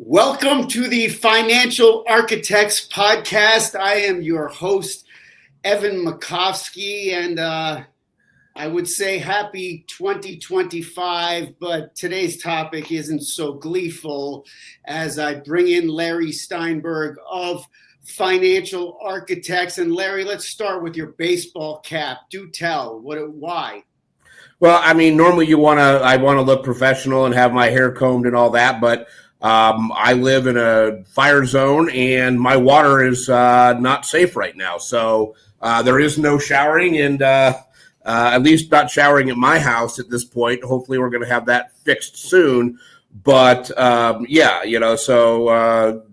Welcome to the Financial Architects Podcast. I am your host, Evan Makovsky, and I would say happy 2025, but today's topic isn't so gleeful as I bring in Larry Steinberg of Financial Architects. And Larry, let's start with your baseball cap. Do tell, why? Well, I mean, normally I want to look professional and have my hair combed and all that, but I live in a fire zone and my water is not safe right now. So there is no showering and at least not showering at my house at this point. Hopefully we're going to have that fixed soon. But so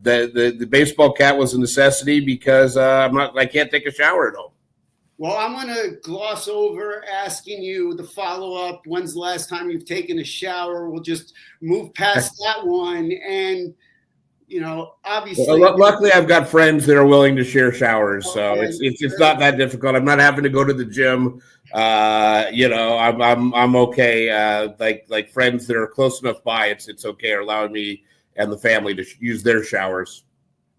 the baseball cap was a necessity because I can't take a shower at home. Well, I'm going to gloss over asking you the follow-up. When's the last time you've taken a shower? We'll just move past that one. And, obviously. Well, luckily, I've got friends that are willing to share showers. So it's not that difficult. I'm not having to go to the gym. I'm okay. Like friends that are close enough by, it's okay. Are allowing me and the family to use their showers.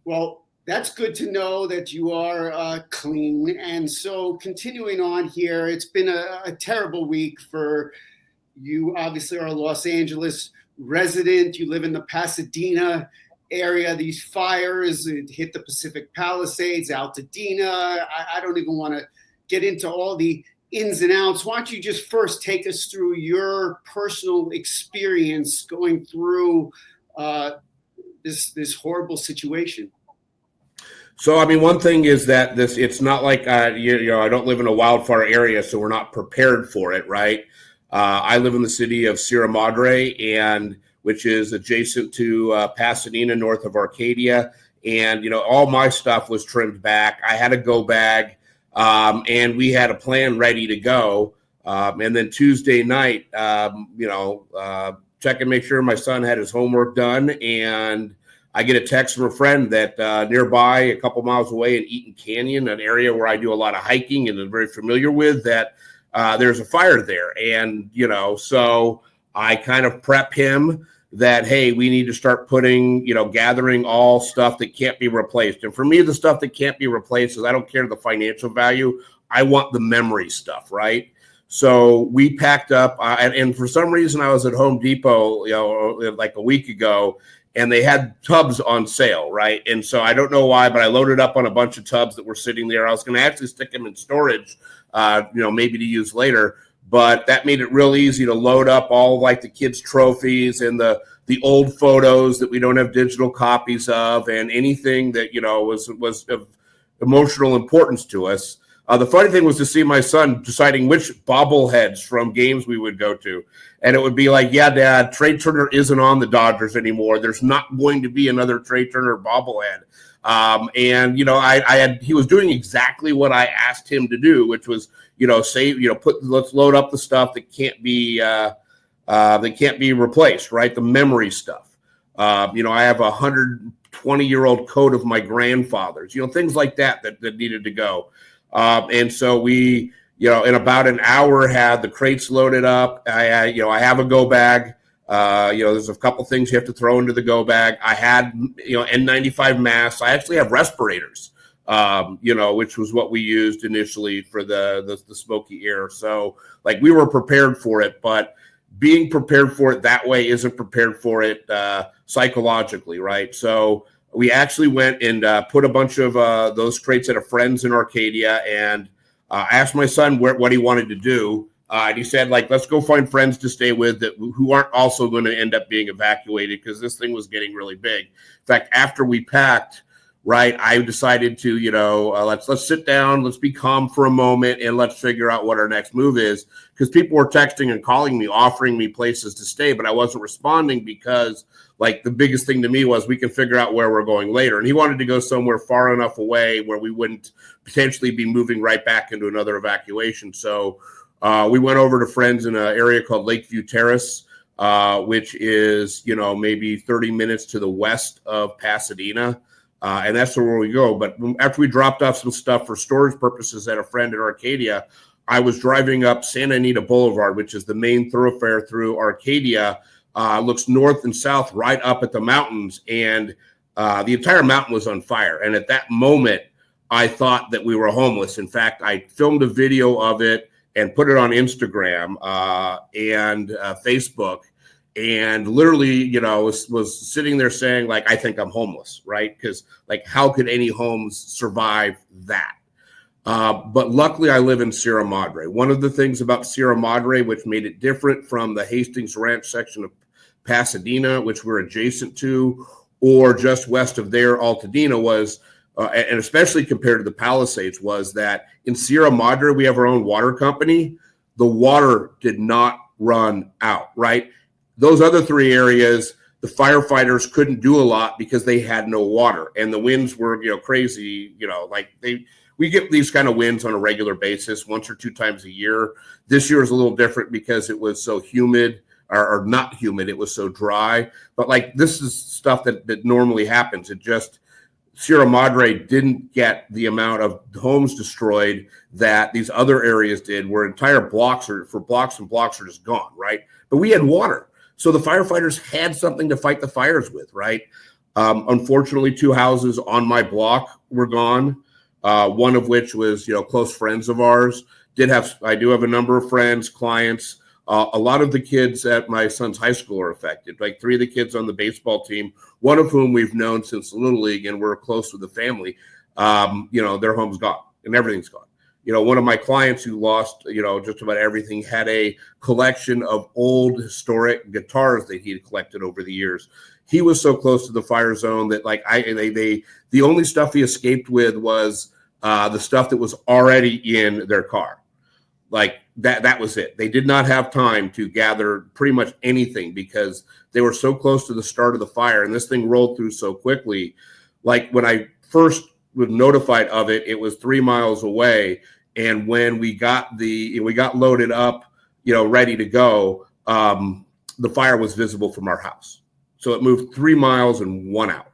Well, that's good to know that you are clean. And so continuing on here, it's been a terrible week for you. Obviously, are a Los Angeles resident. You live in the Pasadena area. These fires hit the Pacific Palisades, Altadena. I don't even want to get into all the ins and outs. Why don't you just first take us through your personal experience going through this horrible situation? So, I mean, one thing is that it's not like, I don't live in a wildfire area, so we're not prepared for it, right? I live in the city of Sierra Madre, which is adjacent to Pasadena, north of Arcadia. And, all my stuff was trimmed back. I had a go bag, and we had a plan ready to go. And then Tuesday night, check and make sure my son had his homework done. And I get a text from a friend that nearby, a couple miles away in Eaton Canyon, an area where I do a lot of hiking and am very familiar with, that there's a fire there. And, so I kind of prep him that, hey, we need to start gathering all stuff that can't be replaced. And for me, the stuff that can't be replaced is I don't care the financial value. I want the memory stuff, right? So we packed up, and for some reason I was at Home Depot, like a week ago, and they had tubs on sale, right? And so I don't know why, but I loaded up on a bunch of tubs that were sitting there. I was going to actually stick them in storage, maybe to use later. But that made it real easy to load up all like the kids' trophies and the old photos that we don't have digital copies of, and anything that was of emotional importance to us. The funny thing was to see my son deciding which bobbleheads from games we would go to. And it would be like, yeah, Dad, Trey Turner isn't on the Dodgers anymore. There's not going to be another Trey Turner bobblehead. He was doing exactly what I asked him to do, which was, let's load up the stuff that can't be replaced, right? The memory stuff. I have a 120-year-old coat of my grandfather's, things like that needed to go. And so we, in about an hour had the crates loaded up. I have a go bag. There's a couple things you have to throw into the go bag. I had, N95 masks. I actually have respirators, which was what we used initially for the smoky air. So like we were prepared for it, but being prepared for it that way isn't prepared for it psychologically, right? So we actually went and put a bunch of those crates at a friend's in Arcadia, and asked my son what he wanted to do. And he said, let's go find friends to stay with who aren't also going to end up being evacuated, because this thing was getting really big. In fact, after we packed, right, I decided to, let's sit down, let's be calm for a moment, and let's figure out what our next move is. Because people were texting and calling me, offering me places to stay, but I wasn't responding because the biggest thing to me was we can figure out where we're going later. And he wanted to go somewhere far enough away where we wouldn't potentially be moving right back into another evacuation. So we went over to friends in an area called Lakeview Terrace, which is, maybe 30 minutes to the west of Pasadena. And that's where we go. But after we dropped off some stuff for storage purposes at a friend in Arcadia, I was driving up Santa Anita Boulevard, which is the main thoroughfare through Arcadia, looks north and south right up at the mountains, and the entire mountain was on fire. And at that moment, I thought that we were homeless. In fact, I filmed a video of it and put it on Instagram and Facebook, and literally, you know, was sitting there saying, like, I think I'm homeless, right? Because, like, how could any homes survive that? But luckily, I live in Sierra Madre. One of the things about Sierra Madre, which made it different from the Hastings Ranch section of Pasadena, which we're adjacent to, or just west of there, Altadena, was, and especially compared to the Palisades, was that in Sierra Madre, we have our own water company. The water did not run out, right? Those other three areas, the firefighters couldn't do a lot because they had no water, and the winds were, you know, crazy. You know, like we get these kind of winds on a regular basis, once or two times a year. This year is a little different because it was so humid, or not humid. It was so dry. But like, this is stuff that normally happens. It just, Sierra Madre didn't get the amount of homes destroyed that these other areas did, where entire blocks and blocks are just gone, right? But we had water. So the firefighters had something to fight the fires with, right? Unfortunately, 2 houses on my block were gone. One of which was, you know, close friends of ours. I do have a number of friends, clients. A lot of the kids at my son's high school are affected. Like 3 of the kids on the baseball team, one of whom we've known since Little League, and we're close with the family. You know, their home's gone and everything's gone. You know, one of my clients who lost, you know, just about everything, had a collection of old historic guitars that he had collected over the years. He was so close to the fire zone that, like, the only stuff he escaped with was the stuff that was already in their car. Like that was it. They did not have time to gather pretty much anything because they were so close to the start of the fire, and this thing rolled through so quickly. Like, when I first was notified of it, it was 3 miles away. And when we got loaded up, you know, ready to go, the fire was visible from our house. So it moved 3 miles in 1 hour.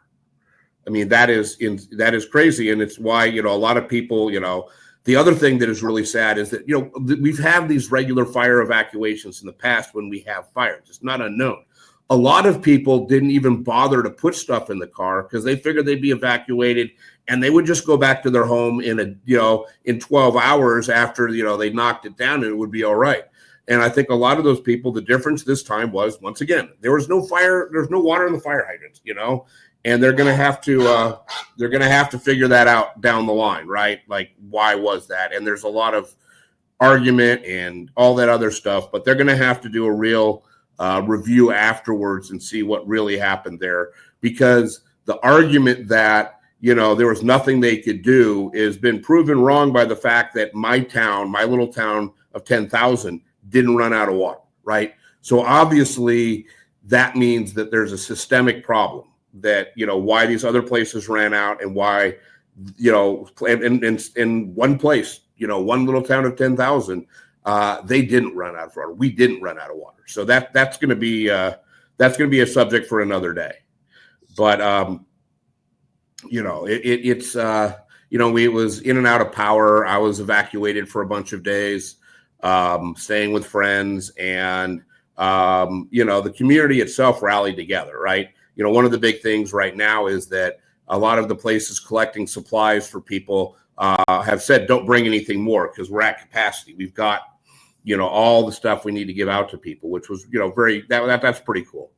I mean, that is crazy. And it's why, you know, a lot of people, you know, the other thing that is really sad is that, you know, we've had these regular fire evacuations in the past when we have fires. It's not unknown. A lot of people didn't even bother to put stuff in the car because they figured they'd be evacuated, and they would just go back to their home in 12 hours after, you know, they knocked it down, and it would be all right. And I think a lot of those people, the difference this time was, once again, there was no fire, there's no water in the fire hydrants, you know, and they're going to have to figure that out down the line, right? Like, why was that? And there's a lot of argument and all that other stuff, but they're going to have to do a real review afterwards and see what really happened there, because the argument that, you know, there was nothing they could do has been proven wrong by the fact that my little town of 10,000 didn't run out of water, right? So obviously that means that there's a systemic problem, that, you know, why these other places ran out, and why, you know, in one place, you know, one little town of 10,000, they didn't run out of water. We didn't run out of water. So that's going to be a subject for another day. But you know, it's you know, it was in and out of power. I was evacuated for a bunch of days, staying with friends, and you know, the community itself rallied together, right? You know, one of the big things right now is that a lot of the places collecting supplies for people have said, don't bring anything more because we're at capacity. We've got, you know, all the stuff we need to give out to people, which was, you know, that's pretty cool.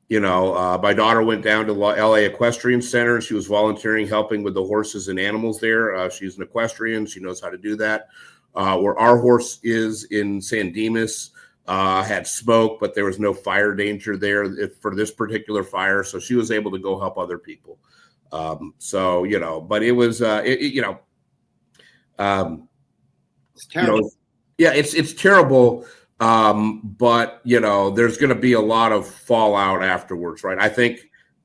You know, my daughter went down to LA Equestrian Center. She was volunteering, helping with the horses and animals there. She's an equestrian. She knows how to do that. Where our horse is in San Dimas, had smoke, but there was no fire danger there for this particular fire. So she was able to go help other people. So, you know, but it was, you know, it's terrible. You know, yeah, it's terrible. But, you know, there's going to be a lot of fallout afterwards, right? I think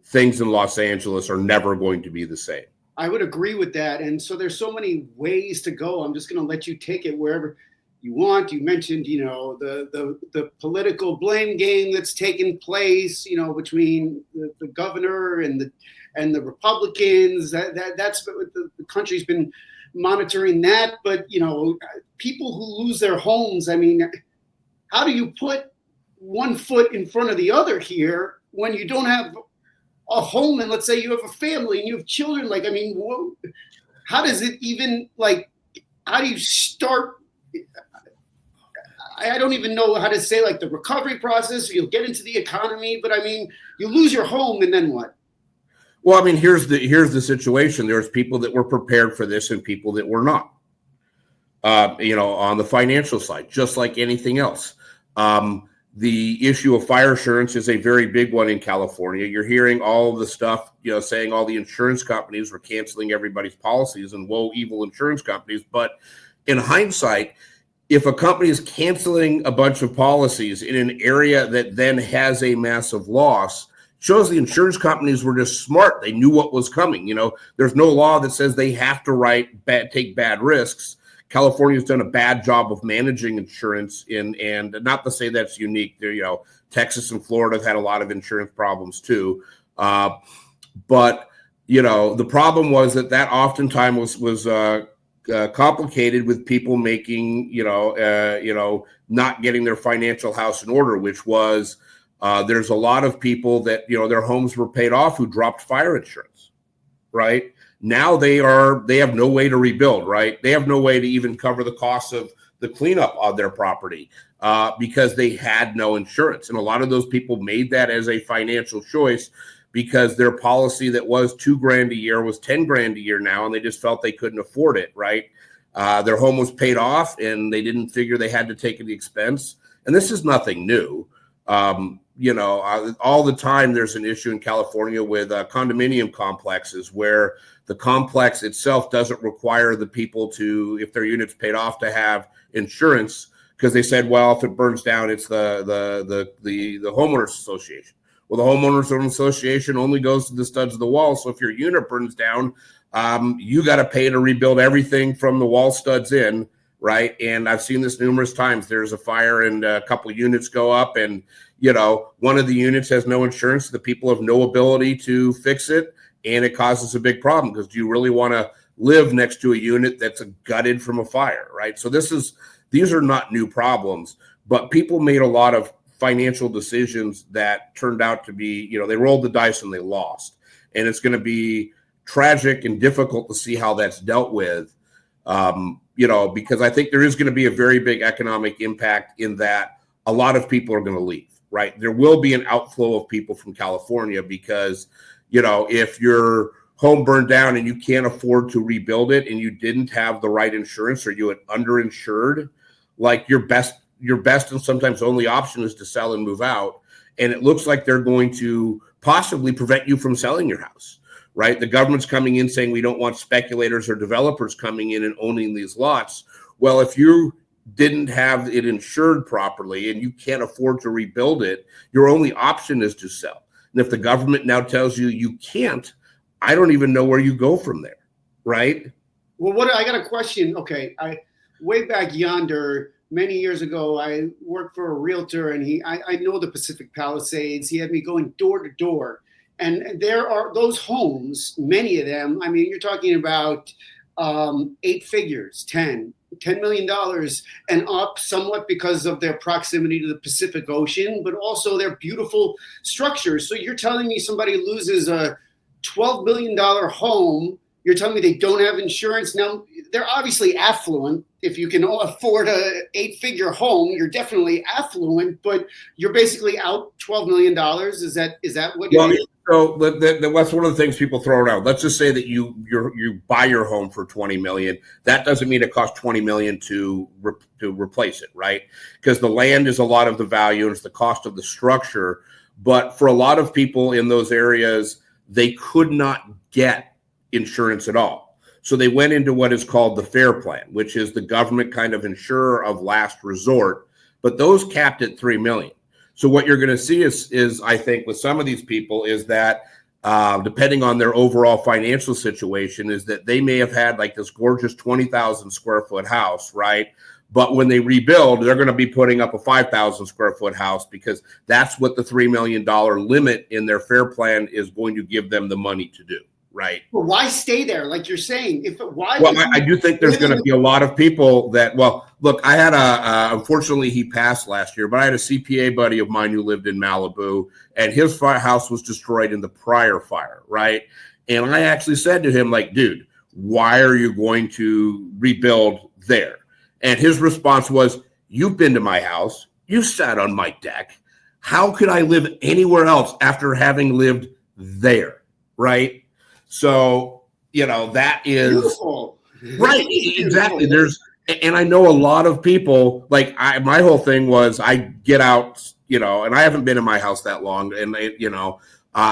things in Los Angeles are never going to be the same. I would agree with that. And so there's so many ways to go. I'm just going to let you take it wherever you want. You mentioned, you know, the political blame game that's taken place, you know, between the governor and the Republicans. That's what the country's been monitoring that. But, you know, people who lose their homes, I mean, how do you put one foot in front of the other here when you don't have a home, and let's say you have a family and you have children. Like, I mean, how does it even, like, how do you start? I don't even know how to say, like, the recovery process. You'll get into the economy, but I mean, you lose your home and then what? Well, I mean, here's the situation. There's people that were prepared for this and people that were not. On the financial side, just like anything else. The issue of fire insurance is a very big one in California. You're hearing all of the stuff, saying all the insurance companies were canceling everybody's policies, and woe, evil insurance companies. But in hindsight, if a company is canceling a bunch of policies in an area that then has a massive loss, shows the insurance companies were just smart. They knew what was coming. There's no law that says they have to take bad risks. California's done a bad job of managing insurance and not to say that's unique. There, Texas and Florida have had a lot of insurance problems too. But the problem was that oftentimes was complicated with people making, not getting their financial house in order, which was there's a lot of people that, their homes were paid off who dropped fire insurance, right? Now they have no way to rebuild, right? They have no way to even cover the costs of the cleanup of their property because they had no insurance. And a lot of those people made that as a financial choice because their policy that was $2,000 a year was $10,000 a year now, and they just felt they couldn't afford it, right? Their home was paid off and they didn't figure they had to take the expense. And this is nothing new. All the time there's an issue in California with condominium complexes where the complex itself doesn't require the people to, if their unit's paid off, to have insurance because they said, well, if it burns down, it's the homeowners association. Well, the homeowners association only goes to the studs of the wall. So if your unit burns down, you got to pay to rebuild everything from the wall studs in. Right. And I've seen this numerous times. There's a fire and a couple of units go up and, one of the units has no insurance. The people have no ability to fix it. And it causes a big problem because do you really want to live next to a unit that's gutted from a fire? Right. So these are not new problems, but people made a lot of financial decisions that turned out to be, they rolled the dice and they lost. And it's going to be tragic and difficult to see how that's dealt with. Because I think there is going to be a very big economic impact in that a lot of people are going to leave, right? There will be an outflow of people from California because, if your home burned down and you can't afford to rebuild it and you didn't have the right insurance or you had underinsured, like your best and sometimes only option is to sell and move out. And it looks like they're going to possibly prevent you from selling your house. Right? The government's coming in saying we don't want speculators or developers coming in and owning these lots. Well, if you didn't have it insured properly and you can't afford to rebuild it, your only option is to sell. And if the government now tells you you can't, I don't even know where you go from there. Right? Well, I got a question. Okay. Way back yonder, many years ago, I worked for a realtor and I know the Pacific Palisades. He had me going door to door. And there are those homes, many of them, I mean, you're talking about 8 figures, $10 million and up, somewhat because of their proximity to the Pacific Ocean, but also their beautiful structures. So you're telling me somebody loses a $12 million home, you're telling me they don't have insurance? Now, they're obviously affluent. If you can afford a 8-figure home, you're definitely affluent, but you're basically out $12 million. Is that what you're doing? So that's one of the things people throw around. Let's just say that you buy your home for $20 million. That doesn't mean it costs $20 million to replace it, right? Because the land is a lot of the value and it's the cost of the structure. But for a lot of people in those areas, they could not get insurance at all. So they went into what is called the FAIR Plan, which is the government kind of insurer of last resort. But those capped at $3 million. So what you're going to see is I think with some of these people is that depending on their overall financial situation is that they may have had like this gorgeous 20,000 square foot house, right? But when they rebuild, they're going to be putting up a 5,000 square foot house because that's what the $3 million limit in their FAIR Plan is going to give them the money to do, right? But why stay there? Like you're saying, why? Well, I do think there's going to be a lot of people that, well, look, I had unfortunately he passed last year, but I had a CPA buddy of mine who lived in Malibu, and his house was destroyed in the prior fire, right? And I actually said to him, like, dude, why are you going to rebuild there? And his response was, you've been to my house. You sat on my deck. How could I live anywhere else after having lived there, right? So, that is beautiful. Right. Exactly. And I know a lot of people, like my whole thing was I get out, and I haven't been in my house that long. And,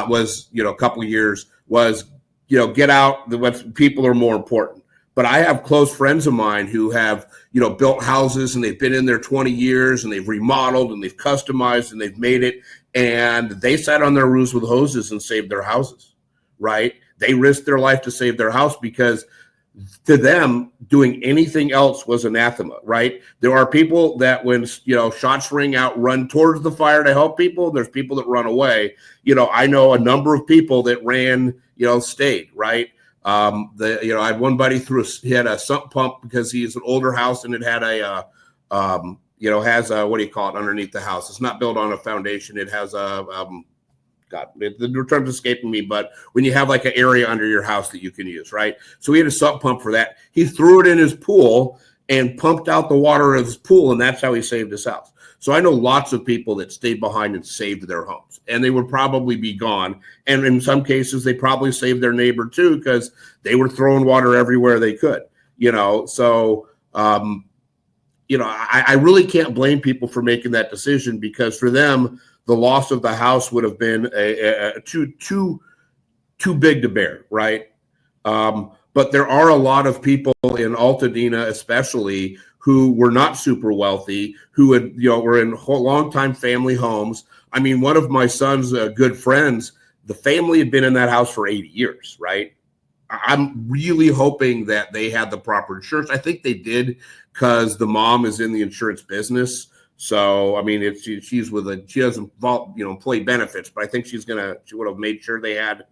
was, a couple of years was, get out. What people are more important. But I have close friends of mine who have, built houses and they've been in there 20 years and they've remodeled and they've customized and they've made it. And they sat on their roofs with hoses and saved their houses. Right. They risked their life to save their house because to them, doing anything else was anathema, right? There are people that when, shots ring out, run towards the fire to help people. There's people that run away. I know a number of people that ran, stayed, right? I had one buddy he had a sump pump because he's an older house and it had has a, what do you call it underneath the house? It's not built on a foundation. It has God, the term's escaping me, but when you have like an area under your house that you can use, right? So he had a sump pump for that. He threw it in his pool and pumped out the water of his pool, and that's how he saved his house. So I know lots of people that stayed behind and saved their homes, and they would probably be gone. And in some cases, they probably saved their neighbor too because they were throwing water everywhere they could, So, I really can't blame people for making that decision because for them, the loss of the house would have been too big to bear, right? But there are a lot of people in Altadena, especially, who were not super wealthy, who had, were in long-time family homes. I mean, one of my son's good friends, the family had been in that house for 80 years, right? I'm really hoping that they had the proper insurance. I think they did because the mom is in the insurance business. So, I mean, if she doesn't employee benefits, but I think she would have made sure they had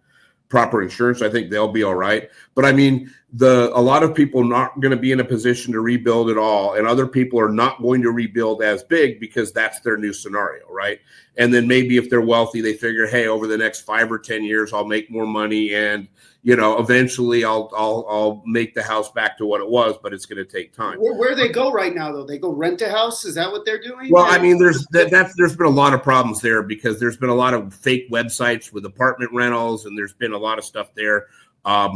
proper insurance. I think they'll be all right. But I mean, a lot of people not going to be in a position to rebuild at all. And other people are not going to rebuild as big because that's their new scenario. Right. And then maybe if they're wealthy, they figure, hey, over the next 5 or 10 years, I'll make more money. And, eventually I'll make the house back to what it was, but it's going to take time. Where do they go right now, though? They go rent a house? Is that what they're doing? Well, I mean, there's been a lot of problems there because there's been a lot of fake websites with apartment rentals, and there's been a lot of stuff there. A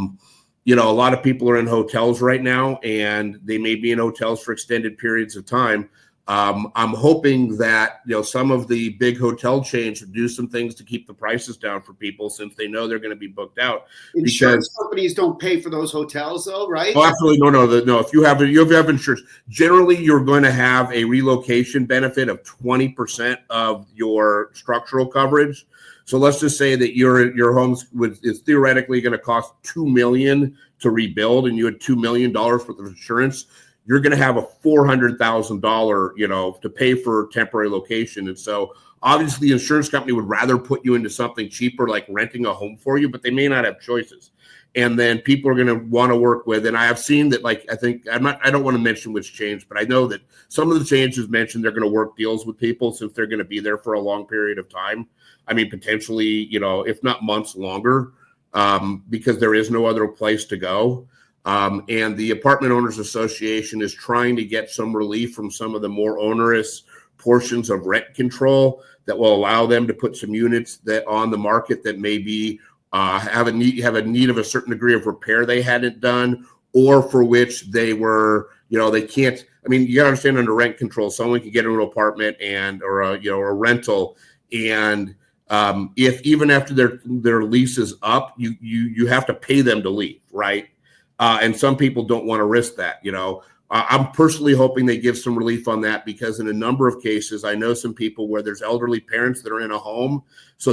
lot of people are in hotels right now, and they may be in hotels for extended periods of time. I'm hoping that some of the big hotel chains do some things to keep the prices down for people since they know they're going to be booked out. Insurance companies don't pay for those hotels, though, right? Oh, absolutely, no. If you have insurance, generally you're going to have a relocation benefit of 20% of your structural coverage. So let's just say that your home is theoretically going to cost $2 million to rebuild, and you had $2 million worth of insurance. You're going to have a $400,000, to pay for temporary location. And so obviously the insurance company would rather put you into something cheaper, like renting a home for you, but they may not have choices. And then people are going to want to work with, and I have seen that, I don't want to mention which change, but I know that some of the changes mentioned, they're going to work deals with people since they're going to be there for a long period of time. I mean, potentially, if not months longer, because there is no other place to go. And the Apartment Owners Association is trying to get some relief from some of the more onerous portions of rent control that will allow them to put some units that on the market that maybe have a need of a certain degree of repair they hadn't done, or for which they were, they can't. I mean, you got to understand, under rent control, someone can get into an apartment or a rental, and if even after their lease is up, you have to pay them to leave, right? And some people don't want to risk that. I'm personally hoping they give some relief on that, because in a number of cases, I know some people where there's elderly parents that are in a home, so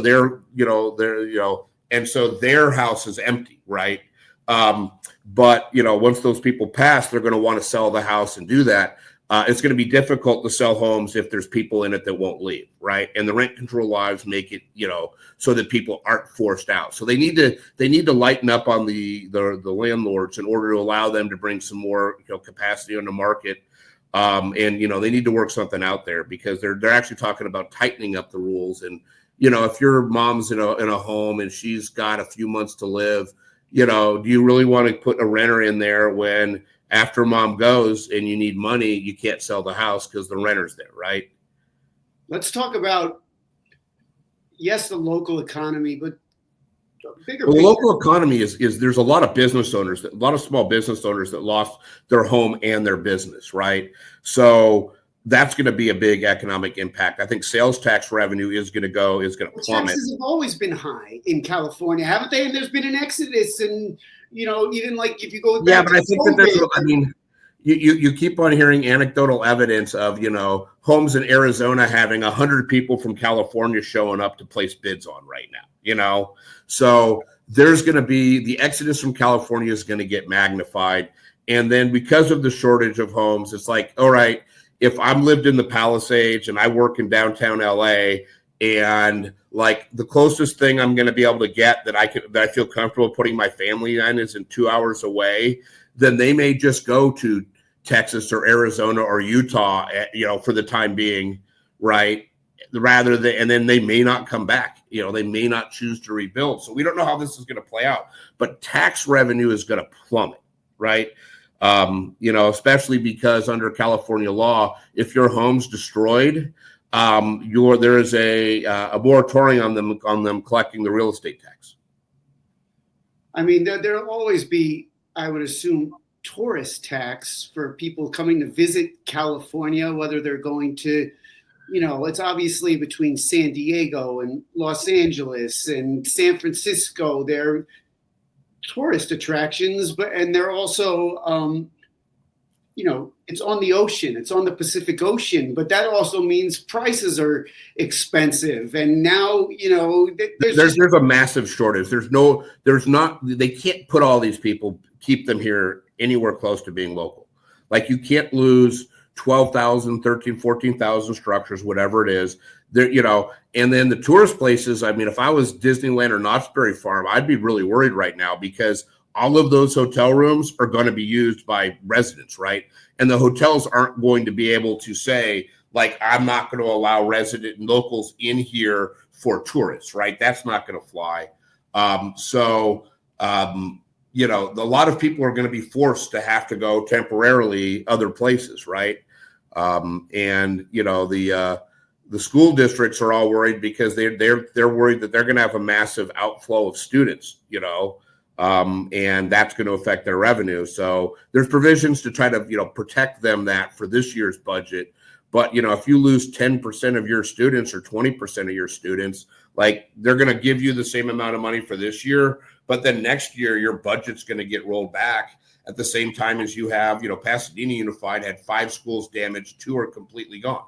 and so their house is empty, right? But once those people pass, they're going to want to sell the house and do that. it's going to be difficult to sell homes if there's people in it that won't leave, right? And the rent control laws make it, so that people aren't forced out. So they need to lighten up on the landlords in order to allow them to bring some more capacity on the market. And they need to work something out there, because they're actually talking about tightening up the rules. And if your mom's in a home and she's got a few months to live, do you really want to put a renter in there when after mom goes and you need money, you can't sell the house because the renter's there, right? Let's talk about, yes, the local economy, but bigger. Well, the local economy is there's a lot of business owners, a lot of small business owners that lost their home and their business, right? So that's going to be a big economic impact. I think sales tax revenue is going to plummet. Taxes have always been high in California, haven't they? And there's been an exodus, and even like if you go back, but I think that you keep on hearing anecdotal evidence of homes in Arizona having 100 people from California showing up to place bids on right now. So there's going to be the exodus from California is going to get magnified, and then because of the shortage of homes, it's like, all right, if I'm lived in the Palisades and I work in downtown LA, and like the closest thing I'm going to be able to get that I feel comfortable putting my family in is in 2 hours away, then they may just go to Texas or Arizona or Utah, for the time being, right? And then they may not come back. They may not choose to rebuild. So we don't know how this is going to play out. But tax revenue is going to plummet, right? Especially because under California law, if your home's destroyed, there is a moratorium on them collecting the real estate tax. I mean, there'll always be, I would assume, tourist tax for people coming to visit California, whether they're going to, it's obviously between San Diego and Los Angeles and San Francisco. They're tourist attractions, and they're also, it's on the ocean, it's on the Pacific Ocean, but that also means prices are expensive. And now, there's a massive shortage. They can't put all these people, keep them here anywhere close to being local. Like you can't lose 12,000, 13, 14,000 structures, whatever it is there, and then the tourist places. I mean, if I was Disneyland or Knott's Berry Farm, I'd be really worried right now, because all of those hotel rooms are going to be used by residents, right? And the hotels aren't going to be able to say, like, I'm not going to allow resident and locals in here for tourists, right? That's not going to fly. A lot of people are going to be forced to have to go temporarily other places, right? The school districts are all worried because they're worried that they're going to have a massive outflow of students, and that's going to affect their revenue. So there's provisions to try to protect them that for this year's budget. But if you lose 10% of your students or 20% of your students, like they're going to give you the same amount of money for this year, but then next year your budget's going to get rolled back at the same time as you have, Pasadena Unified had 5 schools damaged, 2 are completely gone.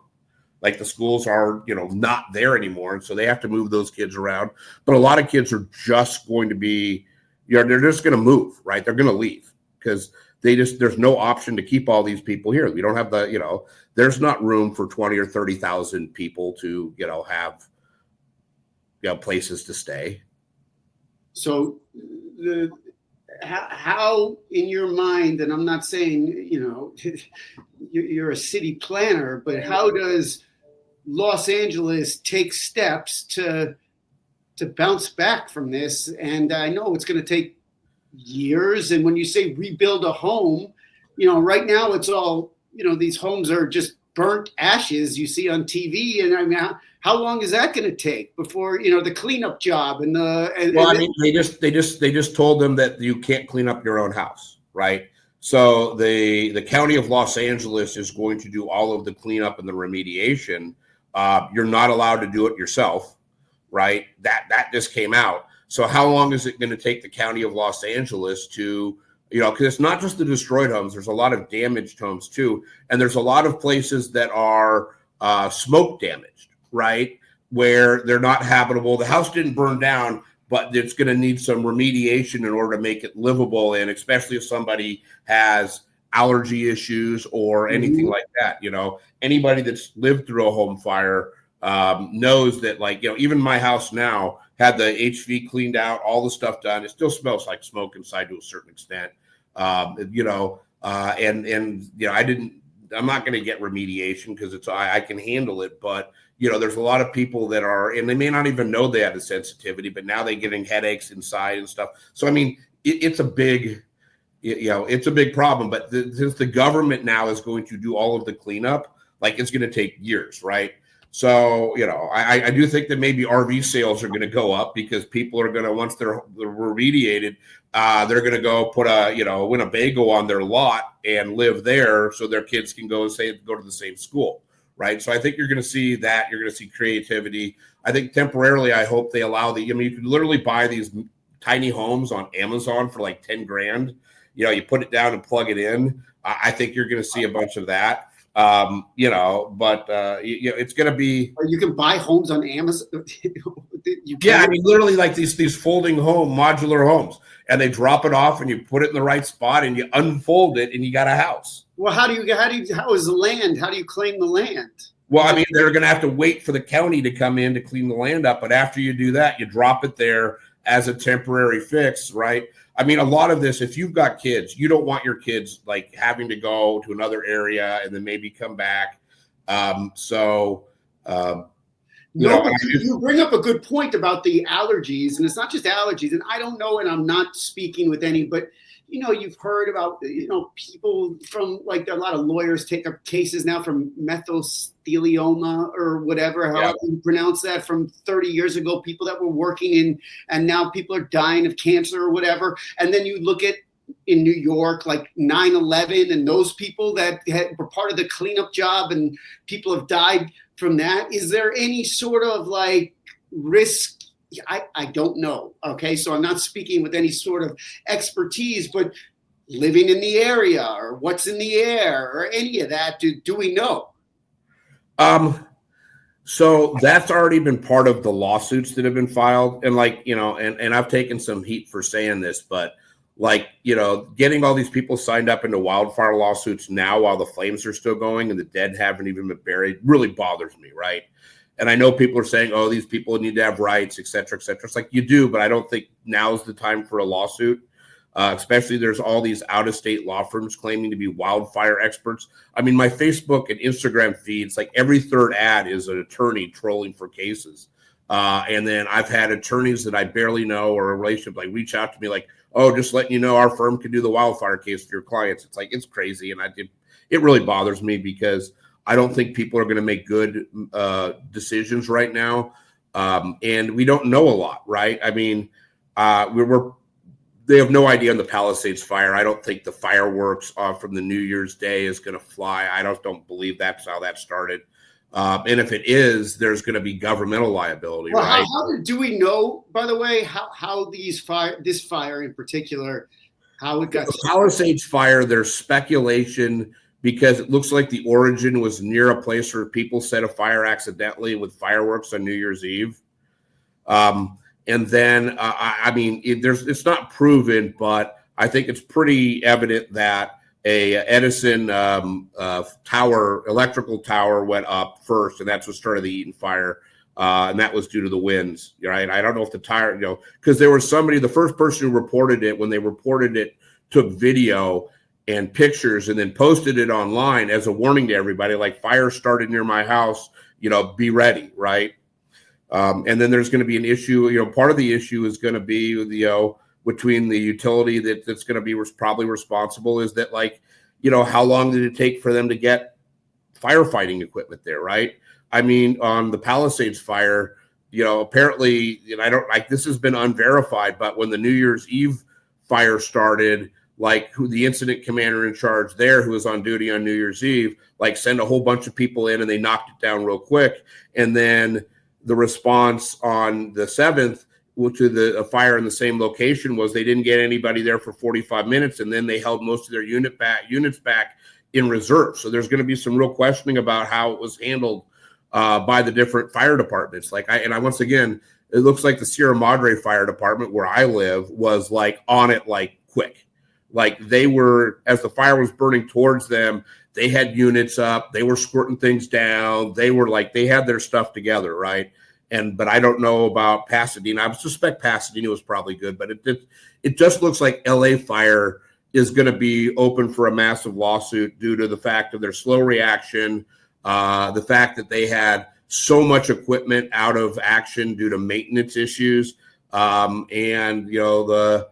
Like the schools are, not there anymore. And so they have to move those kids around. But a lot of kids are just going to be, they're just going to move, right? They're going to leave because there's no option to keep all these people here. We don't have there's not room for 20 or 30,000 people to, have, places to stay. So how in your mind, and I'm not saying, you're a city planner, but how does Los Angeles take steps to bounce back from this? And I know it's going to take years. And when you say rebuild a home, right now it's all, these homes are just burnt ashes you see on TV. And I mean, how long is that going to take before, the cleanup job they just told them that you can't clean up your own house, right? So the county of Los Angeles is going to do all of the cleanup and the remediation. You're not allowed to do it yourself, right? That just came out. So how long is it going to take the county of Los Angeles to, because it's not just the destroyed homes. There's a lot of damaged homes too. And there's a lot of places that are smoke damaged, right? Where they're not habitable. The house didn't burn down, but it's going to need some remediation in order to make it livable. And especially if somebody has allergy issues or anything like that. Anybody that's lived through a home fire knows that, like, even my house now had the HV cleaned out, all the stuff done. It still smells like smoke inside to a certain extent. I'm not going to get remediation because I can handle it, but there's a lot of people that are, and they may not even know they have the sensitivity, but now they're getting headaches inside and stuff. So, I mean, it's a big, it's a big problem, but since the government now is going to do all of the cleanup, like, it's going to take years, right? So, I do think that maybe RV sales are going to go up because people are going to, once they're remediated, they're going to go put a Winnebago on their lot and live there so their kids can go to the same school, right? So I think you're going to see that. You're going to see creativity. I think temporarily, I hope they allow you could literally buy these tiny homes on Amazon for like 10 grand. You put it down and plug it in. I think you're going to see a bunch of that. It's going to be. You can buy homes on Amazon. Literally like these folding modular homes, and they drop it off, and you put it in the right spot, and you unfold it, and you got a house. Well, how is the land? How do you claim the land? Well, I mean, they're going to have to wait for the county to come in to clean the land up, but after you do that, you drop it there as a temporary fix, right? I mean, a lot of this, if you've got kids, you don't want your kids like having to go to another area and then maybe come back. You bring up a good point about the allergies, and it's not just allergies. And I don't know, and I'm not speaking with any, but you've heard about people from, like, a lot of lawyers take up cases now from mesothelioma or whatever, however you pronounce that, from 30 years ago, people that were working in, and now people are dying of cancer or whatever. And then you look at in New York, like 9/11, and those people that were part of the cleanup job, and people have died from that. Is there any sort of like risk? I don't know. Okay. So I'm not speaking with any sort of expertise, but living in the area or what's in the air or any of that, do we know? So that's already been part of the lawsuits that have been filed. And and I've taken some heat for saying this, but getting all these people signed up into wildfire lawsuits now while the flames are still going and the dead haven't even been buried really bothers me. Right. And I know people are saying, oh, these people need to have rights, et cetera, et cetera. It's like, you do, but I don't think now's the time for a lawsuit. Especially there's all these out-of-state law firms claiming to be wildfire experts. I mean, my Facebook and Instagram feeds, like every third ad is an attorney trolling for cases. And then I've had attorneys that I barely know or a relationship like reach out to me like, oh, just letting you know our firm can do the wildfire case for your clients. It's like, it's crazy. And it really bothers me because I don't think people are going to make good decisions right now. And we don't know a lot, right? I mean, they have no idea on the Palisades fire. I don't think the fireworks from the New Year's Day is going to fly. I don't believe that's how that started. And if it is, there's going to be governmental liability, well, right? Do we know, by the way, how this fire in particular, how it got the Palisades fire? There's speculation because it looks like the origin was near a place where people set a fire accidentally with fireworks on New Year's Eve. And then, it's not proven, but I think it's pretty evident that a Edison electrical tower went up first, and that's what started the Eaton fire. And that was due to the winds, right? I don't know if the tire, because there was the first person who reported it, when they reported it, took video and pictures and then posted it online as a warning to everybody, like, fire started near my house, be ready, right? And then there's going to be an issue, part of the issue is going to be, between the utility that's going to be probably responsible is that, how long did it take for them to get firefighting equipment there, right? I mean, on the Palisades fire, apparently, this has been unverified, but when the New Year's Eve fire started, the incident commander in charge there, who was on duty on New Year's Eve, sent a whole bunch of people in and they knocked it down real quick. And then the response on the 7th to the fire in the same location was they didn't get anybody there for 45 minutes. And then they held most of their units back in reserve. So there's going to be some real questioning about how it was handled by the different fire departments. Once again, it looks like the Sierra Madre Fire Department, where I live, was on it quick, Like they were, as the fire was burning towards them, they had units up, they were squirting things down. They were like, they had their stuff together, right? But I don't know about Pasadena. I suspect Pasadena was probably good, but it just looks like LA Fire is going to be open for a massive lawsuit due to the fact of their slow reaction, the fact that they had so much equipment out of action due to maintenance issues, and whether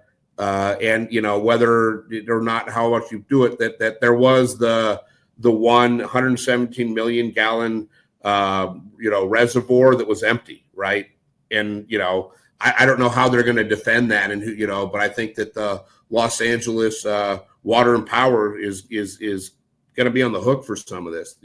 or not how much you do it, that there was the 117 million gallon reservoir that was empty, right? And I don't know how they're going to defend that, and but I think that the Los Angeles Water and Power is going to be on the hook for some of this,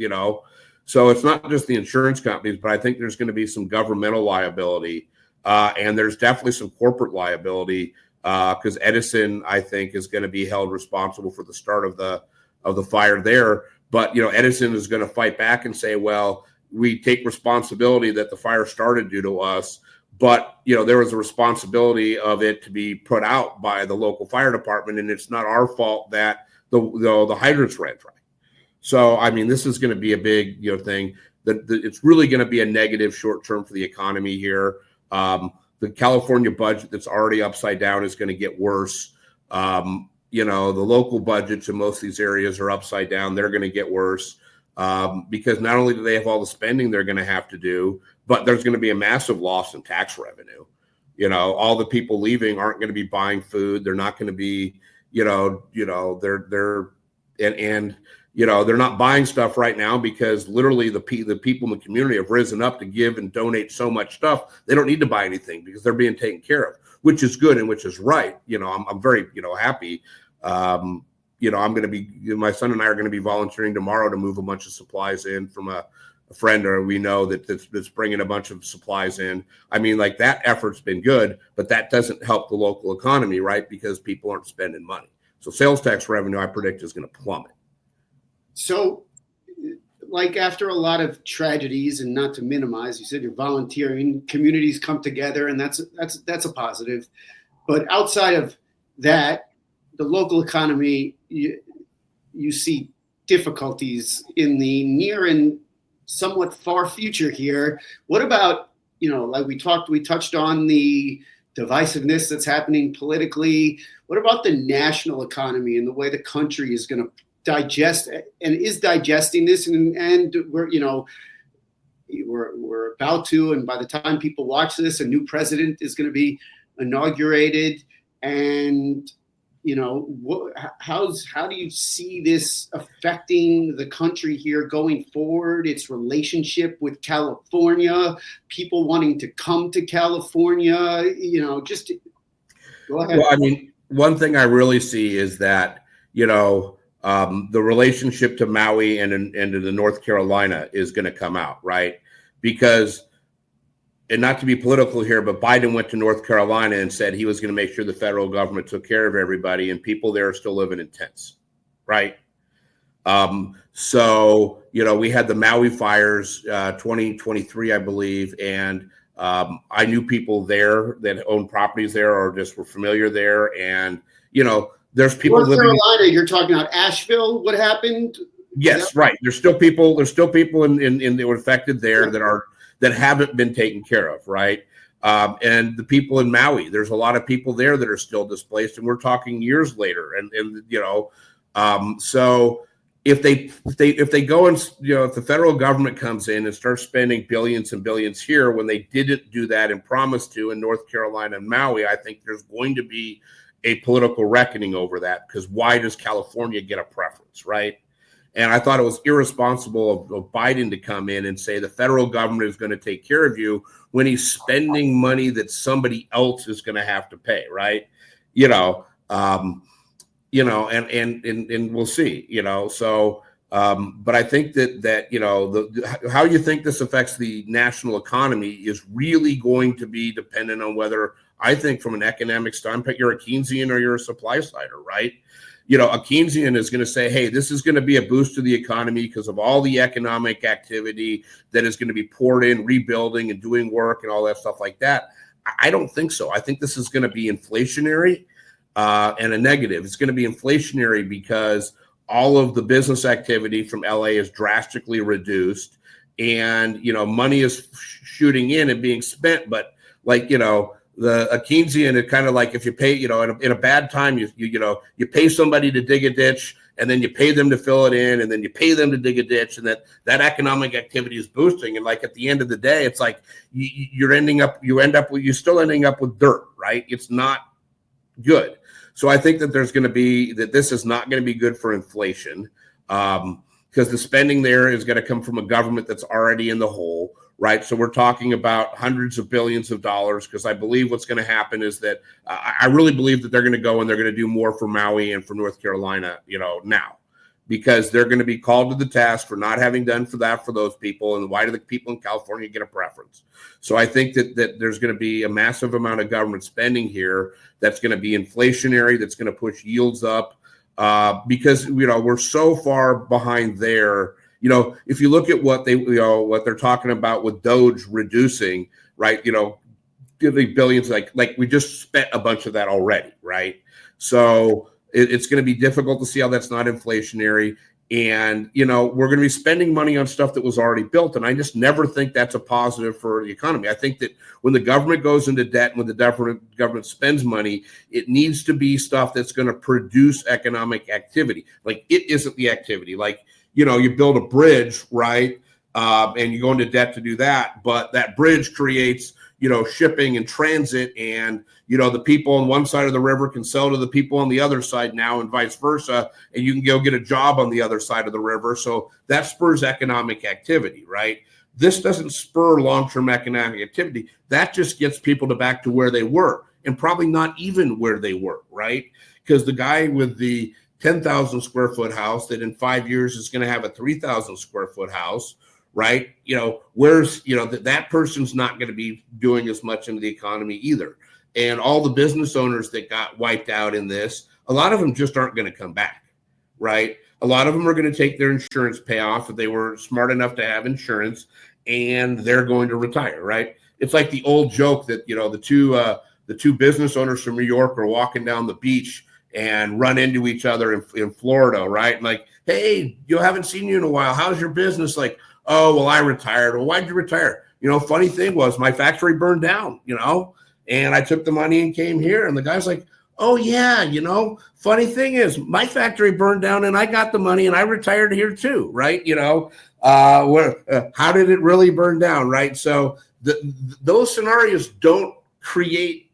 So it's not just the insurance companies, but I think there's going to be some governmental liability, and there's definitely some corporate liability, because Edison, I think, is going to be held responsible for the start of the fire there. But Edison is going to fight back and say, well, we take responsibility that the fire started due to us, but there was a responsibility of it to be put out by the local fire department, and it's not our fault that the hydrants ran dry. So I mean, this is going to be a big thing. That it's really going to be a negative short term for the economy here. The California budget that's already upside down is going to get worse. The local budgets in most of these areas are upside down. They're going to get worse, because not only do they have all the spending they're going to have to do, but there's going to be a massive loss in tax revenue. All the people leaving aren't going to be buying food. They're not going to be, they're not buying stuff right now because literally the people in the community have risen up to give and donate so much stuff. They don't need to buy anything because they're being taken care of, which is good and which is right. I'm very, happy. I'm going to be, my son and I are going to be volunteering tomorrow to move a bunch of supplies in from a friend, or we know that's bringing a bunch of supplies in. I mean, like, that effort's been good, but that doesn't help the local economy, right? Because people aren't spending money. So sales tax revenue, I predict, is going to plummet. So, like, after a lot of tragedies, and not to minimize, you said you're volunteering, communities come together, and that's a positive. But outside of that, the local economy, you see difficulties in the near and somewhat far future here. What about, like we touched on the divisiveness that's happening politically. What about the national economy and the way the country is going to digest and is digesting this? And we're about to, and by the time people watch this, a new president is going to be inaugurated. And how do you see this affecting the country here going forward? Its relationship with California, people wanting to come to California, just go ahead. Well, I mean, one thing I really see is that, the relationship to Maui and to the North Carolina is going to come out, right? Because, and not to be political here, but Biden went to North Carolina and said he was going to make sure the federal government took care of everybody, and people there are still living in tents, right? So, we had the Maui fires, 2023, I believe, and I knew people there that owned properties there or just were familiar there, and there's people North living. Carolina, you're talking about Asheville. What happened? Yes, right. There's still people in that were affected there that haven't been taken care of, right? And the people in Maui, there's a lot of people there that are still displaced, and we're talking years later. So if they go and if the federal government comes in and starts spending billions and billions here when they didn't do that and promised to in North Carolina and Maui, I think there's going to be a political reckoning over that, because why does California get a preference, right? And I thought it was irresponsible of Biden to come in and say the federal government is going to take care of you when he's spending money that somebody else is going to have to pay, right? And we'll see, So, but I think that how you think this affects the national economy is really going to be dependent on whether, I think, from an economic standpoint, you're a Keynesian or you're a supply sider, right? A Keynesian is going to say, hey, this is going to be a boost to the economy because of all the economic activity that is going to be poured in, rebuilding and doing work and all that stuff like that. I don't think so. I think this is going to be inflationary. and a negative. It's going to be inflationary because all of the business activity from LA is drastically reduced, and money is shooting in and being spent. But like the a Keynesian, it kind of like if you pay in a bad time, you pay somebody to dig a ditch, and then you pay them to fill it in, and then you pay them to dig a ditch, and that economic activity is boosting. And like at the end of the day, it's like you're still ending up with dirt, right? It's not good. So I think that this is not going to be good for inflation, because the spending there is going to come from a government that's already in the hole, right? So we're talking about hundreds of billions of dollars, because I believe what's going to happen is that I really believe that they're going to go and they're going to do more for Maui and for North Carolina, now, because they're going to be called to the task for not having done for those people. And why do the people in California get a preference? So I think that there's going to be a massive amount of government spending here that's going to be inflationary, that's going to push yields up, because we're so far behind there. If you look at what they're talking about with Doge reducing, right? Giving billions, like we just spent a bunch of that already, right? So it's going to be difficult to see how that's not inflationary. And, we're going to be spending money on stuff that was already built. And I just never think that's a positive for the economy. I think that when the government goes into debt and when the government spends money, it needs to be stuff that's going to produce economic activity. Like it isn't the activity. Like, you build a bridge, right? And you go into debt to do that. But that bridge creates, shipping and transit, and, the people on one side of the river can sell to the people on the other side now, and vice versa. And you can go get a job on the other side of the river. So that spurs economic activity, right? This doesn't spur long-term economic activity. That just gets people back to where they were, and probably not even where they were, right? Because the guy with the 10,000 square foot house that in 5 years is going to have a 3,000 square foot house, right? Where's, that person's not going to be doing as much into the economy either. And all the business owners that got wiped out in this, a lot of them just aren't going to come back, right? A lot of them are going to take their insurance payoff if they were smart enough to have insurance, and they're going to retire, right? It's like the old joke that, the two business owners from New York are walking down the beach and run into each other in Florida, right? Like, hey, haven't seen you in a while. How's your business? Like, oh, well, I retired. Well, why'd you retire? Funny thing was my factory burned down, and I took the money and came here. And the guy's like, oh, yeah, funny thing is my factory burned down and I got the money and I retired here too, right? How did it really burn down, right? So those scenarios don't create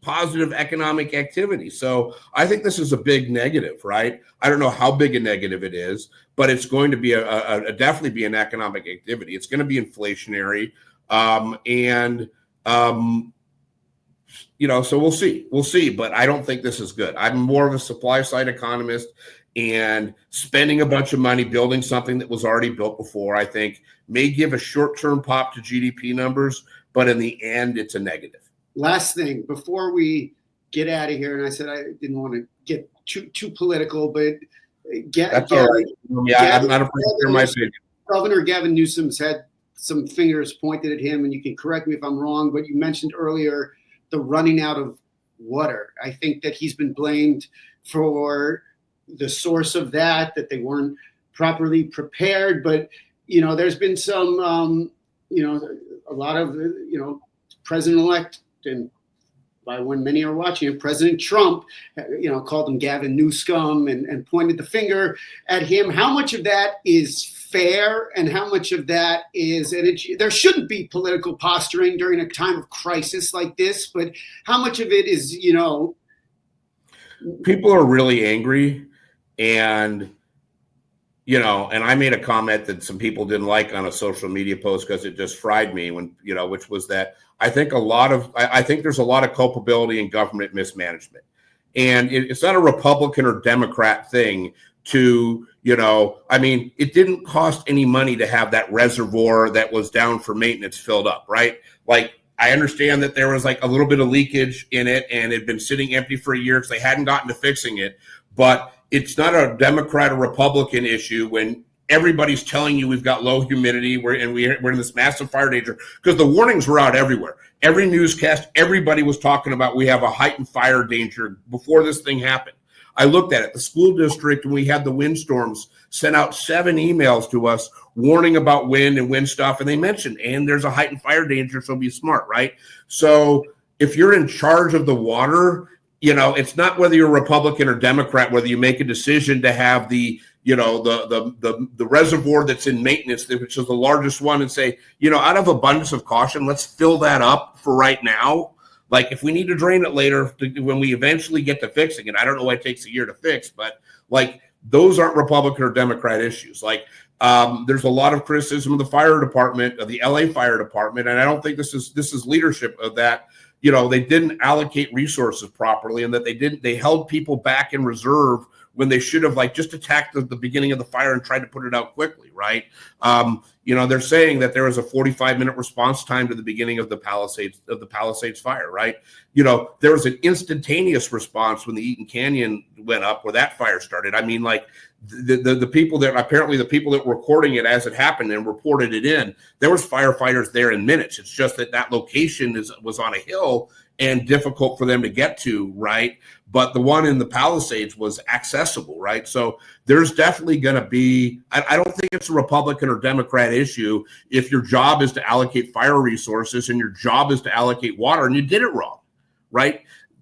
positive economic activity. So I think this is a big negative, right? I don't know how big a negative it is, but it's going to be definitely be an economic activity. It's going to be inflationary. So we'll see, but I don't think this is good. I'm more of a supply side economist, and spending a bunch of money building something that was already built before, I think may give a short-term pop to GDP numbers, but in the end, it's a negative. Last thing before we get out of here, and I said I didn't want to get too political, but that's all right. I'm not afraid to share my opinion. Governor Gavin Newsom's had some fingers pointed at him, and you can correct me if I'm wrong, but you mentioned earlier the running out of water. I think that he's been blamed for the source of that they weren't properly prepared. But, there's been some, a lot of, President-elect, and by when many are watching it, President Trump, called him Gavin Newscum and pointed the finger at him. How much of that is fair, and how much of that is, and there shouldn't be political posturing during a time of crisis like this, but how much of it is, people are really angry, and and I made a comment that some people didn't like on a social media post because it just fried me when, which was that I think I think there's a lot of culpability in government mismanagement, and it's not a Republican or Democrat thing to, it didn't cost any money to have that reservoir that was down for maintenance filled up, right? Like, I understand that there was like a little bit of leakage in it and it had been sitting empty for a year because they hadn't gotten to fixing it, but it's not a Democrat or Republican issue when everybody's telling you we've got low humidity, we're in this massive fire danger, because the warnings were out everywhere. Every newscast, everybody was talking about we have a heightened fire danger before this thing happened. I looked at it. The school district, when we had the windstorms, sent out 7 emails to us warning about wind and wind stuff, and they mentioned, and there's a heightened fire danger, so be smart, right? So if you're in charge of the water, it's not whether you're Republican or Democrat, whether you make a decision to have the reservoir that's in maintenance, which is the largest one, and say, out of abundance of caution, let's fill that up for right now. Like, if we need to drain it later when we eventually get to fixing it, I don't know why it takes a year to fix, but like, those aren't Republican or Democrat issues. Like, there's a lot of criticism of the fire department, of the LA fire department, and I don't think this is leadership of that. They didn't allocate resources properly, and that they held people back in reserve when they should have just attacked the beginning of the fire and tried to put it out quickly, right? They're saying that there was a 45-minute response time to the beginning of the Palisades fire, right? There was an instantaneous response when the Eaton Canyon went up, where that fire started. I mean, the people that were recording it as it happened and reported it in, there was firefighters there in minutes. It's just that location was on a hill and difficult for them to get to, right? But the one in the Palisades was accessible, right? So there's definitely going to be, I don't think it's a Republican or Democrat issue if your job is to allocate fire resources and your job is to allocate water and you did it wrong, right?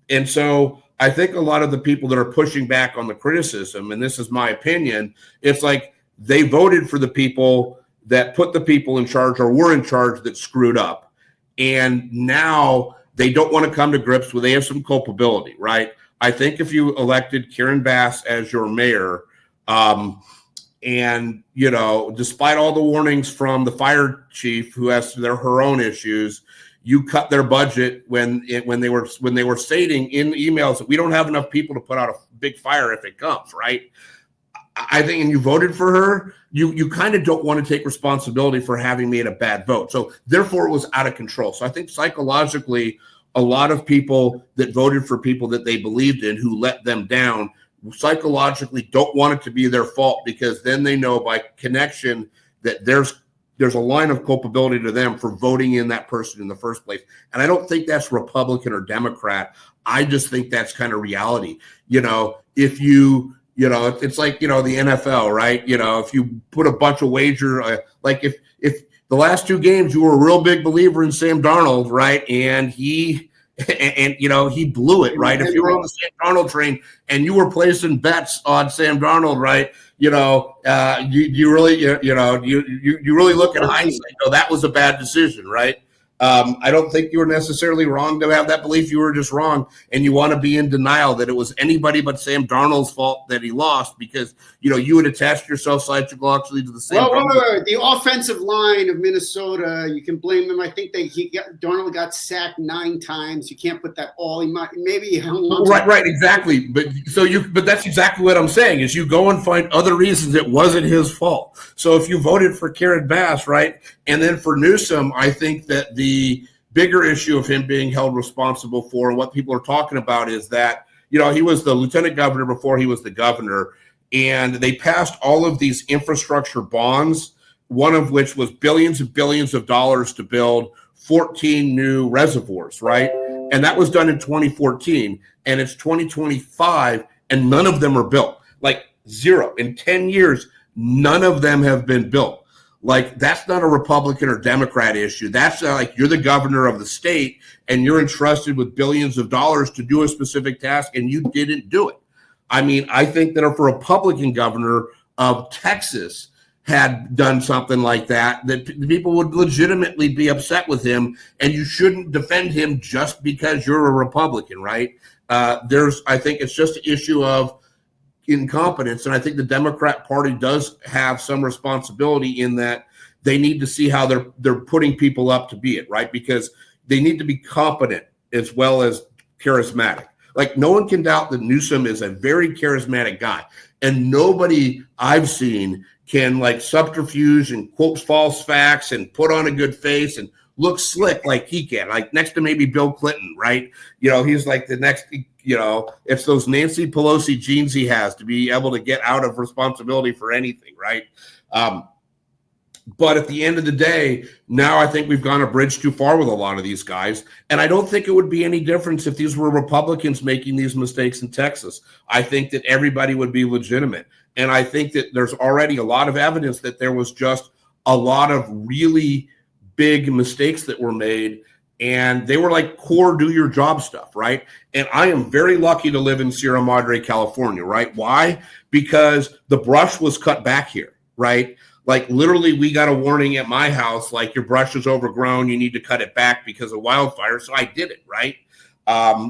And so I think a lot of the people that are pushing back on the criticism, and this is my opinion, it's like they voted for the people that put the people in charge or were in charge that screwed up. And now they don't want to come to grips with, they have some culpability, right? I think if you elected Karen Bass as your mayor, and despite all the warnings from the fire chief, who has her own issues, you cut their budget when they were stating in emails that we don't have enough people to put out a big fire if it comes, right? I think, and you voted for her, you kind of don't want to take responsibility for having made a bad vote. So therefore it was out of control. So I think psychologically, a lot of people that voted for people that they believed in who let them down psychologically don't want it to be their fault, because then they know by connection that there's a line of culpability to them for voting in that person in the first place. And I don't think that's Republican or Democrat. I just think that's kind of reality. If it's like, the NFL, right? If you put a bunch of wager, like if the last 2 games you were a real big believer in Sam Darnold, right? And he blew it, right? If you were on the Sam Darnold train and you were placing bets on Sam Darnold, right? You really look at hindsight. That was a bad decision, right? I don't think you were necessarily wrong to have that belief. You were just wrong, and you want to be in denial that it was anybody but Sam Darnold's fault that he lost, because you had attached yourself psychologically to the same. Well, the offensive line of Minnesota, you can blame them. I think Darnold got sacked 9 times. You can't put that all. Maybe he hung on. Right, exactly. But that's exactly what I'm saying. Is you go and find other reasons it wasn't his fault. So if you voted for Karen Bass, right, and then for Newsom, I think that the bigger issue of him being held responsible for, and what people are talking about, is that he was the lieutenant governor before he was the governor, and they passed all of these infrastructure bonds, one of which was billions and billions of dollars to build 14 new reservoirs, right? And that was done in 2014, and it's 2025, and none of them are built. Like, zero. In 10 years, none of them have been built. Like, that's not a Republican or Democrat issue. That's like, you're the governor of the state and you're entrusted with billions of dollars to do a specific task, and you didn't do it. I mean, I think that if a Republican governor of Texas had done something like that, that people would legitimately be upset with him, and you shouldn't defend him just because you're a Republican, right? I think it's just an issue of incompetence, and I think the Democrat Party does have some responsibility in that they need to see how they're putting people up to be it, right? Because they need to be competent as well as charismatic. Like, no one can doubt that Newsom is a very charismatic guy, and nobody I've seen can, like, subterfuge and quote false facts and put on a good face and look slick like he can, like next to maybe Bill Clinton, right? He's like the next, it's those Nancy Pelosi genes he has to be able to get out of responsibility for anything, right? But at the end of the day, now I think we've gone a bridge too far with a lot of these guys. And I don't think it would be any difference if these were Republicans making these mistakes in Texas. I think that everybody would be legitimate. And I think that there's already a lot of evidence that there was just a lot of really big mistakes that were made. And they were like core do your job stuff, right? And I am very lucky to live in Sierra Madre, California, right? Why? Because the brush was cut back here, right? Like literally we got a warning at my house, like your brush is overgrown, you need to cut it back because of wildfire. So I did it, right?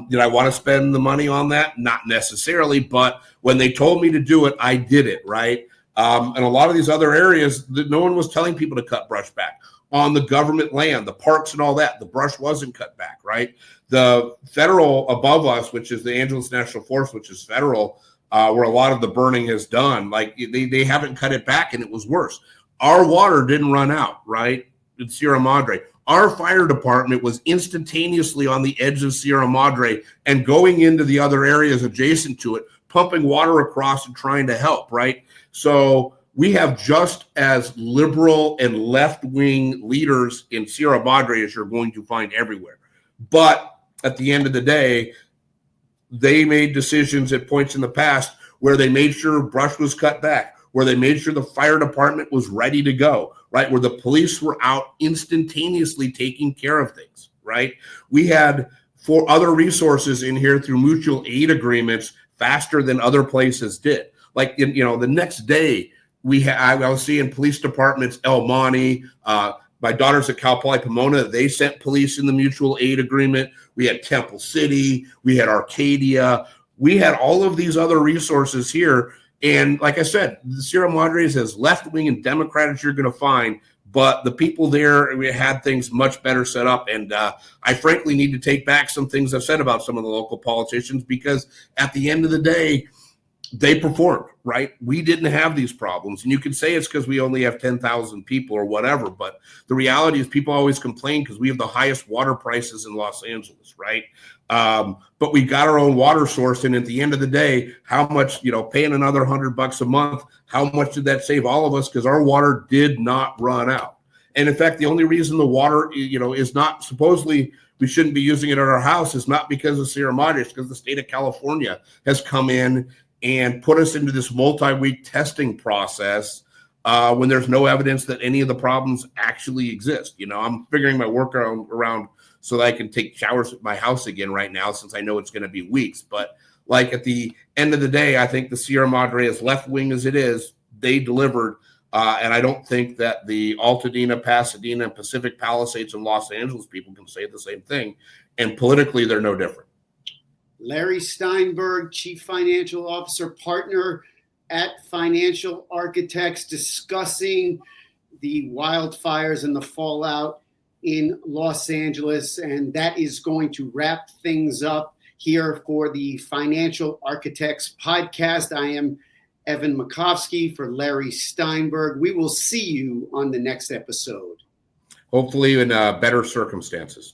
Did I want to spend the money on that? Not necessarily, but when they told me to do it, I did it, right? And a lot of these other areas, no one was telling people to cut brush back. On the government land, the parks and all that, the brush wasn't cut back, right? The federal above us, which is the Angeles National Forest, which is federal, where a lot of the burning is done, like they haven't cut it back and it was worse. Our water didn't run out, right? In Sierra Madre. Our fire department was instantaneously on the edge of Sierra Madre and going into the other areas adjacent to it, pumping water across and trying to help, right? So we have just as liberal and left-wing leaders in Sierra Madre as you're going to find everywhere. But at the end of the day, they made decisions at points in the past where they made sure brush was cut back, where they made sure the fire department was ready to go, right? Where the police were out instantaneously taking care of things, right? We had 4 other resources in here through mutual aid agreements faster than other places did. Like, the next day, I was seeing police departments, El Monte, my daughters at Cal Poly Pomona, they sent police in the mutual aid agreement. We had Temple City, we had Arcadia, we had all of these other resources here. And like I said, the Sierra Madre is as left-wing and Democrat as you're going to find, but the people there we had things much better set up. And I frankly need to take back some things I've said about some of the local politicians, because at the end of the day, they performed, right? We didn't have these problems. And you can say it's because we only have 10,000 people or whatever, but the reality is people always complain because we have the highest water prices in Los Angeles, right? But we got our own water source. And at the end of the day, how much, paying another $100 a month, how much did that save all of us? Because our water did not run out. And in fact, the only reason the water, is not supposedly we shouldn't be using it at our house is not because of Sierra Madre, it's because the state of California has come in and put us into this multi-week testing process when there's no evidence that any of the problems actually exist. I'm figuring my work around so that I can take showers at my house again right now, since I know it's going to be weeks. But like at the end of the day, I think the Sierra Madre, as left-wing as it is, they delivered. And I don't think that the Altadena, Pasadena, and Pacific Palisades and Los Angeles people can say the same thing. And politically, they're no different. Larry Steinberg, Chief Financial Officer, partner at Financial Architects, discussing the wildfires and the fallout in Los Angeles. And that is going to wrap things up here for the Financial Architects podcast. I am Evan Makovsky for Larry Steinberg. We will see you on the next episode. Hopefully in better circumstances.